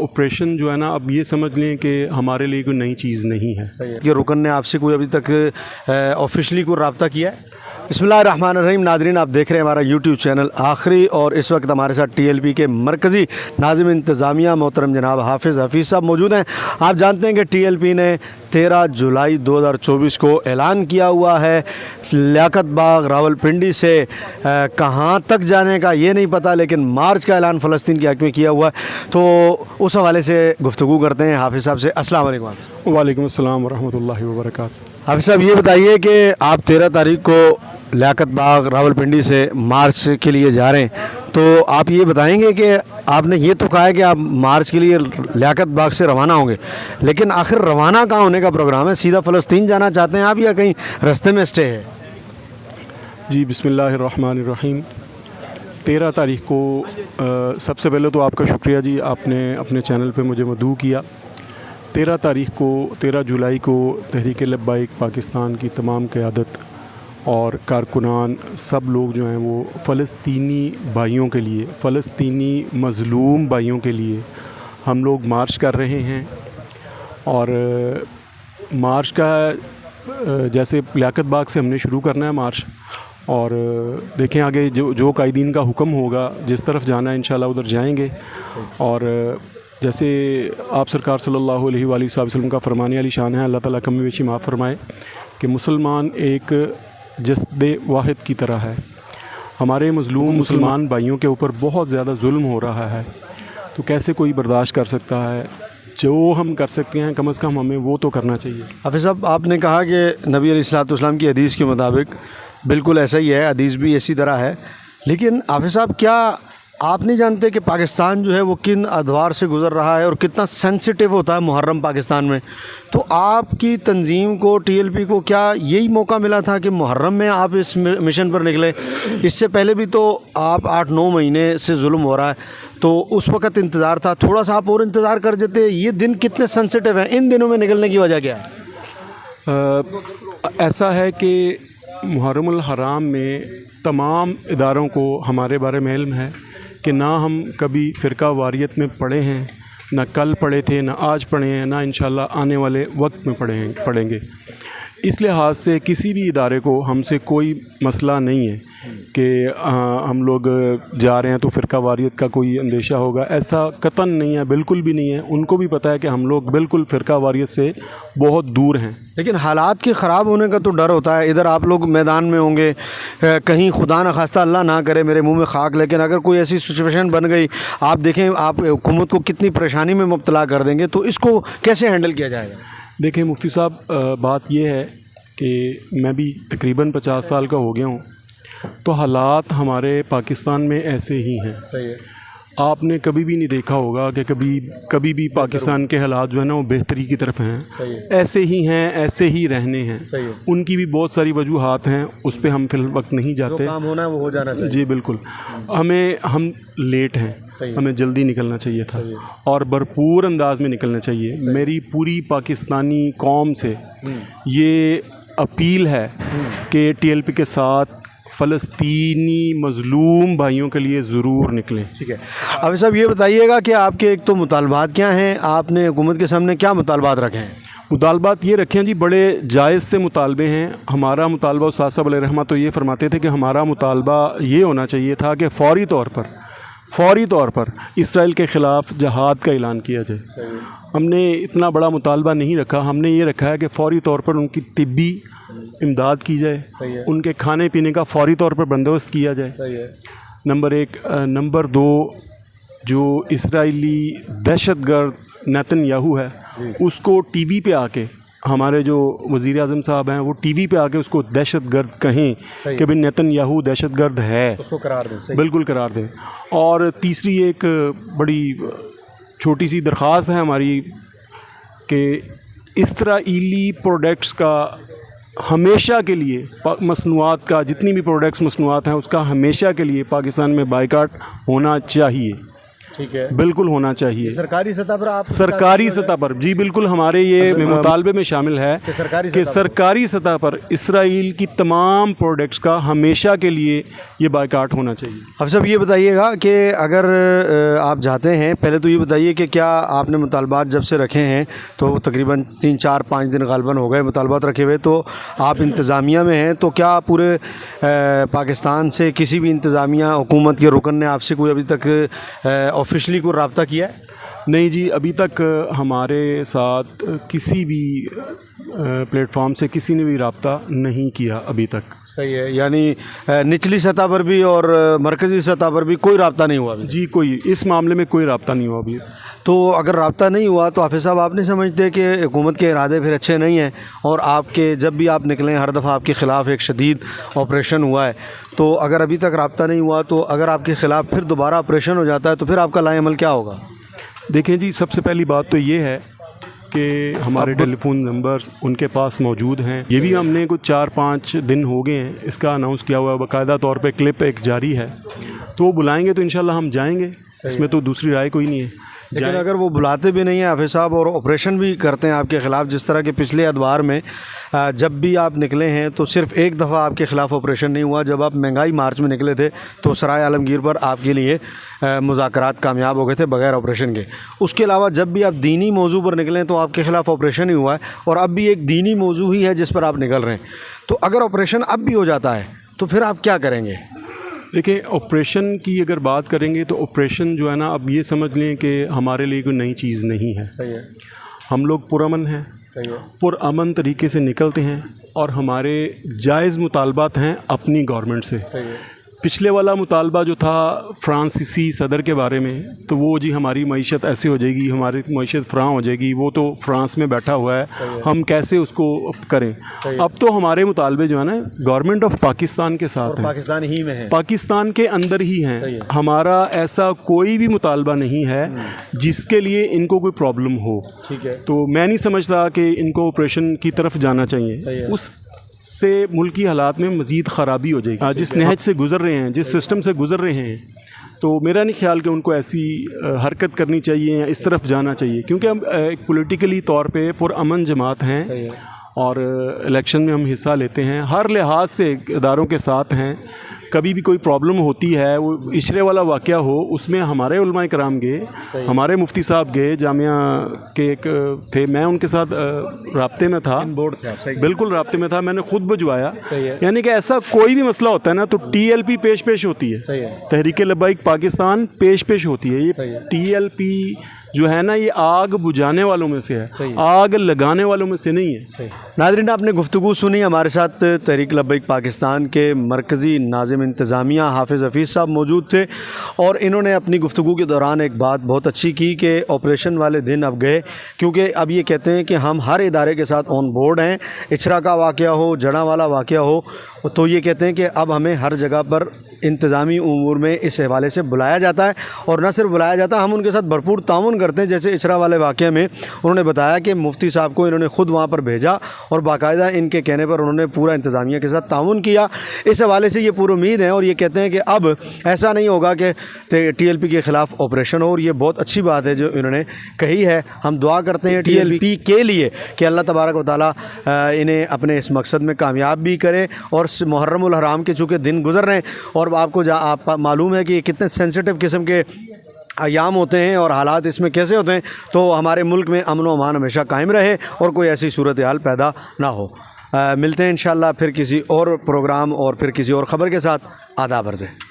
Operation जो है ना, अब ये समझ लें कि हमारे लिए कोई नई चीज़ नहीं है। ये रुकन ने आपसे कोई अभी तक ऑफिशियली कोई रब्ता किया है? बिस्मिल्लाहिर्रहमानिर्रहीम। नाज़रीन, आप देख रहे हैं हमारा यूट्यूब चैनल आखिरी, और इस वक्त हमारे साथ TLP के मरकज़ी नाज़िम इंतज़ामिया मोहतरम जनाब हफ़ीज़ साहब मौजूद हैं। आप जानते हैं कि TLP ने 13 जुलाई 2024 को ऐलान किया हुआ है लियाकत बाग रावलपिंडी से कहाँ तक जाने का ये नहीं पता, लेकिन मार्च का ऐलान फ़लस्तीन के हक़ में किया हुआ है। तो उस हवाले से गुफ्तगू करते हैं हाफ़िज़ साहब से। अस्सलाम वालेकुम। वालेकुम अस्सलाम वरहमतुल्लाहि वबरकातुहू। हाफ़िज़ साहब, ये बताइए कि आप 13 तारीख को लियाकत बाग रावलपिंडी से मार्च के लिए जा रहे हैं, तो आप ये बताएंगे कि आपने ये तो कहा है कि आप मार्च के लिए लियाकत बाग से रवाना होंगे, लेकिन आखिर रवाना कहाँ होने का प्रोग्राम है? सीधा फ़लस्तीन जाना चाहते हैं आप, या कहीं रास्ते में स्टे है? जी बिस्मिल्लाहिर्रहमानिर्रहीम। 13 तारीख को सबसे पहले तो आपका शुक्रिया जी, आपने अपने चैनल पे मुझे मदऊ किया। 13 तारीख को 13 जुलाई को तहरीक लब्बाइक पाकिस्तान की तमाम क़यादत और कारकुनान सब लोग जो हैं वो फ़लस्तीनी भाइयों के लिए, फ़लस्तीनी मज़लूम भाइयों के लिए हम लोग मार्च कर रहे हैं। और मार्च का जैसे लियाकत बाग से हमने शुरू करना है मार्च, और देखें आगे जो कायदीन का हुक्म होगा, जिस तरफ जाना है इंशाल्लाह उधर जाएंगे। और जैसे आप सरकार सल्लल्लाहु अलैहि वसल्लम का फरमान अली शान है, अल्लाह ताला कमी बेशी माफ़ फरमाए, कि मुसलमान एक जस्दे वाहिद की तरह है। हमारे मज़लूम मुसलमान भाइयों के ऊपर बहुत ज़्यादा जुल्म हो रहा है, तो कैसे कोई बर्दाश्त कर सकता है? जो हम कर सकते हैं कम से कम हमें वो तो करना चाहिए। हाफ़िज़ साहब, आपने कहा कि नबी अलैहिस्सलाम की हदीस के मुताबिक बिल्कुल ऐसा ही है, हदीस भी इसी तरह है, लेकिन हाफ़िज़ साहब क्या आप नहीं जानते कि पाकिस्तान जो है वो किन अदवार से गुज़र रहा है और कितना सेंसिटिव होता है मुहर्रम पाकिस्तान में? तो आपकी तंजीम को, TLP को, क्या यही मौका मिला था कि मुहर्रम में आप इस मिशन पर निकले? इससे पहले भी तो आप 8-9 महीने से जुल्म हो रहा है, तो उस वक़्त इंतज़ार था, थोड़ा सा आप और इंतज़ार कर देते। ये दिन कितने सेंसिटिव हैं, इन दिनों में निकलने की वजह क्या है? ऐसा है कि मुहर्रमुल हराम में तमाम इदारों को हमारे बारे में इल्म है कि ना हम कभी फ़िरका वारियत में पढ़े हैं, ना कल पढ़े थे, ना आज पढ़े हैं, ना इंशाल्लाह आने वाले वक्त में पढ़ेंगे। इस लिहाज से किसी भी इदारे को हमसे कोई मसला नहीं है कि हम लोग जा रहे हैं तो फ़िरका वारियत का कोई अंदेशा होगा, ऐसा कतन नहीं है, बिल्कुल भी नहीं है। उनको भी पता है कि हम लोग बिल्कुल फ़िरका वारियत से बहुत दूर हैं, लेकिन हालात के ख़राब होने का तो डर होता है। इधर आप लोग मैदान में होंगे, कहीं खुदा न खास्ता, अल्लाह ना करे मेरे मुंह में खाक, लेकिन अगर कोई ऐसी सिचुएशन बन गई, आप देखें आप हुकूमत को कितनी परेशानी में मुब्तला कर देंगे, तो इसको कैसे हैंडल किया जाएगा? देखिए मुफ्ती साहब, बात यह है कि मैं भी तकरीबन 50 साल का हो गया हूँ, तो हालात हमारे पाकिस्तान में ऐसे ही हैं। सही है। आपने कभी भी नहीं देखा होगा कि कभी भी पाकिस्तान के हालात जो है ना वो बेहतरी की तरफ हैं। सही है। ऐसे ही हैं, ऐसे ही रहने हैं। सही है। उनकी भी बहुत सारी वजूहात हैं, उस पर हम फिल वक्त नहीं जाते। जो काम होना है वो हो जाना चाहिए। जी बिल्कुल। हम लेट हैं, हमें जल्दी निकलना चाहिए था और भरपूर अंदाज में निकलना चाहिए। मेरी पूरी पाकिस्तानी कौम से ये अपील है कि TLP के साथ फ़लस्तीनी मज़लूम भाइयों के लिए ज़रूर निकलें। ठीक है। अब साहब ये बताइएगा कि आपके एक तो मुतालबात क्या हैं, आपने हुकूमत के सामने क्या मुतालबात रखे हैं? मुतालबात ये रखे हैं जी, बड़े जायज़ से मुतालबे हैं। हमारा मुतालबा उस्ताद साहब अलैहिर्रहमत तो ये फरमाते थे कि हमारा मुतालबा ये होना चाहिए था कि फ़ौरी तौर पर इसराइल के ख़िलाफ़ जहाद का ऐलान किया जाए। हमने इतना बड़ा मुतालबा नहीं रखा, हमने ये रखा है कि फ़ौरी तौर पर उनकी तिब्बी इमदाद की जाए, उनके खाने पीने का फ़ौरी तौर पर बंदोबस्त किया जाए। सही है। नंबर 1। नंबर 2, जो इसराइली दहशतगर्द नेतन्याहू है उसको TV पे आके, हमारे जो वज़ीर आज़म साहब हैं वो TV पे आके उसको दहशतगर्द कहें कि भाई नेतन्याहू दहशतगर्द है, उसको करार दें। बिल्कुल करार दें। और तीसरी एक बड़ी छोटी सी दरख्वास्त है हमारी कि इसराइली प्रोडक्ट्स का हमेशा के लिए, मसनूआत का जितनी भी प्रोडक्ट्स मसनूआत हैं उसका हमेशा के लिए पाकिस्तान में बाइकाट होना चाहिए। ٹھیک ہے، بالکل ہونا چاہیے سرکاری سطح پر آپ سرکاری سطح پر جی بالکل ہمارے یہ مطالبے میں شامل ہے کہ سرکاری سطح پر اسرائیل کی تمام پروڈکٹس کا ہمیشہ کے لیے یہ بائیکاٹ ہونا چاہیے۔ اب صاحب یہ بتائیے گا کہ اگر آپ جاتے ہیں، پہلے تو یہ بتائیے کہ کیا آپ نے مطالبات جب سے رکھے ہیں تو تقریباً 3 4 5 دن غالباً ہو گئے مطالبات رکھے ہوئے، تو آپ انتظامیہ میں ہیں، تو کیا پورے پاکستان سے کسی بھی انتظامیہ حکومت کے رکن نے آپ سے کوئی ابھی تک آفیشلی کوئی رابطہ کیا ہے؟ نہیں جی، ابھی تک ہمارے ساتھ کسی بھی پلیٹ فارم سے کسی نے بھی رابطہ نہیں کیا ابھی تک۔ صحیح ہے، یعنی نچلی سطح پر بھی اور مرکزی سطح پر بھی کوئی رابطہ نہیں ہوا ابھی؟ جی کوئی اس معاملے میں کوئی رابطہ نہیں ہوا ابھی۔ تو اگر رابطہ نہیں ہوا تو حافظ صاحب آپ نہیں سمجھتے کہ حکومت کے ارادے پھر اچھے نہیں ہیں، اور آپ کے جب بھی آپ نکلیں ہر دفعہ آپ کے خلاف ایک شدید آپریشن ہوا ہے، تو اگر ابھی تک رابطہ نہیں ہوا تو اگر آپ کے خلاف پھر دوبارہ آپریشن ہو جاتا ہے تو پھر آپ کا لائے عمل کیا ہوگا؟ دیکھیں جی، سب سے پہلی بات تو یہ ہے کہ ہمارے ٹیلی فون نمبرز ان کے پاس موجود ہیں، یہ بھی ہم نے کچھ 4 5 دن ہو گئے ہیں اس کا اناؤنس کیا ہوا ہے، باقاعدہ طور پہ کلپ ایک جاری ہے، تو وہ بلائیں گے تو انشاءاللہ ہم جائیں گے، اس میں تو دوسری رائے کوئی نہیں ہے۔ لیکن اگر وہ بلاتے بھی نہیں ہیں حافظ صاحب اور آپریشن بھی کرتے ہیں آپ کے خلاف، جس طرح کے پچھلے ادوار میں جب بھی آپ نکلے ہیں تو صرف ایک دفعہ آپ کے خلاف آپریشن نہیں ہوا، جب آپ مہنگائی مارچ میں نکلے تھے تو سرائے عالمگیر پر آپ کے لیے مذاکرات کامیاب ہو گئے تھے بغیر آپریشن کے۔ اس کے علاوہ جب بھی آپ دینی موضوع پر نکلیں تو آپ کے خلاف آپریشن ہی ہوا ہے، اور اب بھی ایک دینی موضوع ہی ہے جس پر آپ نکل رہے ہیں، تو اگر آپریشن اب بھی ہو جاتا ہے تو پھر آپ کیا کریں گے؟ دیکھیں، آپریشن کی اگر بات کریں گے تو آپریشن جو ہے نا، اب یہ سمجھ لیں کہ ہمارے لیے کوئی نئی چیز نہیں ہے۔ صحیح ہے، ہم لوگ پرامن ہیں، صحیح ہے، پرامن طریقے سے نکلتے ہیں، اور ہمارے جائز مطالبات ہیں اپنی گورنمنٹ سے۔ صحیح ہے۔ پچھلے والا مطالبہ جو تھا فرانسیسی صدر کے بارے میں، تو وہ جی ہماری معیشت ایسے ہو جائے گی، ہماری معیشت فراں ہو جائے گی، وہ تو فرانس میں بیٹھا ہوا ہے، ہم کیسے اس کو کریں؟ اب تو ہمارے مطالبے جو ہے نا گورنمنٹ آف پاکستان کے ساتھ ہیں، پاکستان ہی میں ہے، پاکستان کے اندر ہی ہیں۔ ہمارا ایسا کوئی بھی مطالبہ نہیں ہے جس کے لیے ان کو کوئی پرابلم ہو۔ ٹھیک ہے، تو میں نہیں سمجھتا کہ ان کو آپریشن کی طرف جانا چاہیے، اس سے ملکی حالات میں مزید خرابی ہو جائے گی۔ جس نہج سے گزر رہے ہیں، جس سسٹم سے گزر رہے ہیں، تو میرا نہیں خیال کہ ان کو ایسی حرکت کرنی چاہیے یا اس طرف جانا چاہیے، کیونکہ ہم ایک پولیٹیکلی طور پہ پرامن جماعت ہیں، اور الیکشن میں ہم حصہ لیتے ہیں، ہر لحاظ سے اداروں کے ساتھ ہیں۔ کبھی بھی کوئی پرابلم ہوتی ہے، وہ عشرے والا واقعہ ہو، اس میں ہمارے علماء کرام گئے، ہمارے مفتی صاحب گئے، جامعہ کے ایک تھے، میں ان کے ساتھ رابطے میں تھا، بالکل رابطے میں تھا، میں نے خود بھجوایا۔ یعنی کہ ایسا کوئی بھی مسئلہ ہوتا ہے نا تو ٹی ایل پی پیش ہوتی ہے، تحریک لبیک پاکستان پیش ہوتی ہے۔ یہ ٹی ایل پی جو ہے نا، یہ آگ بجھانے والوں میں سے ہے، آگ لگانے والوں میں سے نہیں ہے۔ ناظرین، آپ نے گفتگو سنی، ہمارے ساتھ تحریک لبیک پاکستان کے مرکزی ناظم انتظامیہ حافظ حفیظ صاحب موجود تھے، اور انہوں نے اپنی گفتگو کے دوران ایک بات بہت اچھی کی کہ آپریشن والے دن اب گئے، کیونکہ اب یہ کہتے ہیں کہ ہم ہر ادارے کے ساتھ آن بورڈ ہیں، اچرا کا واقعہ ہو، جڑاں والا واقعہ ہو، تو یہ کہتے ہیں کہ اب ہمیں ہر جگہ پر انتظامی امور میں اس حوالے سے بلایا جاتا ہے، اور نہ صرف بلایا جاتا ہے، ہم ان کے ساتھ بھرپور تعاون کرتے ہیں۔ جیسے اچرا والے واقعے میں انہوں نے بتایا کہ مفتی صاحب کو انہوں نے خود وہاں پر بھیجا، اور باقاعدہ ان کے کہنے پر انہوں نے پورا انتظامیہ کے ساتھ تعاون کیا۔ اس حوالے سے یہ پوری امید ہے، اور یہ کہتے ہیں کہ اب ایسا نہیں ہوگا کہ ٹی ایل پی کے خلاف آپریشن ہو، اور یہ بہت اچھی بات ہے جو انہوں نے کہی ہے۔ ہم دعا کرتے ہیں ٹی ایل پی کے لیے کہ اللہ تبارک و تعالیٰ انہیں اپنے اس مقصد میں کامیاب بھی کرے، اور محرم الحرام کے چونکہ دن گزر رہے ہیں، اور آپ کو آپ معلوم ہے کہ یہ کتنے سینسٹیو قسم کے ایام ہوتے ہیں اور حالات اس میں کیسے ہوتے ہیں، تو ہمارے ملک میں امن و امان ہمیشہ قائم رہے اور کوئی ایسی صورتحال پیدا نہ ہو۔ ملتے ہیں انشاءاللہ پھر کسی اور پروگرام اور پھر کسی اور خبر کے ساتھ۔ آداب عرض ہے۔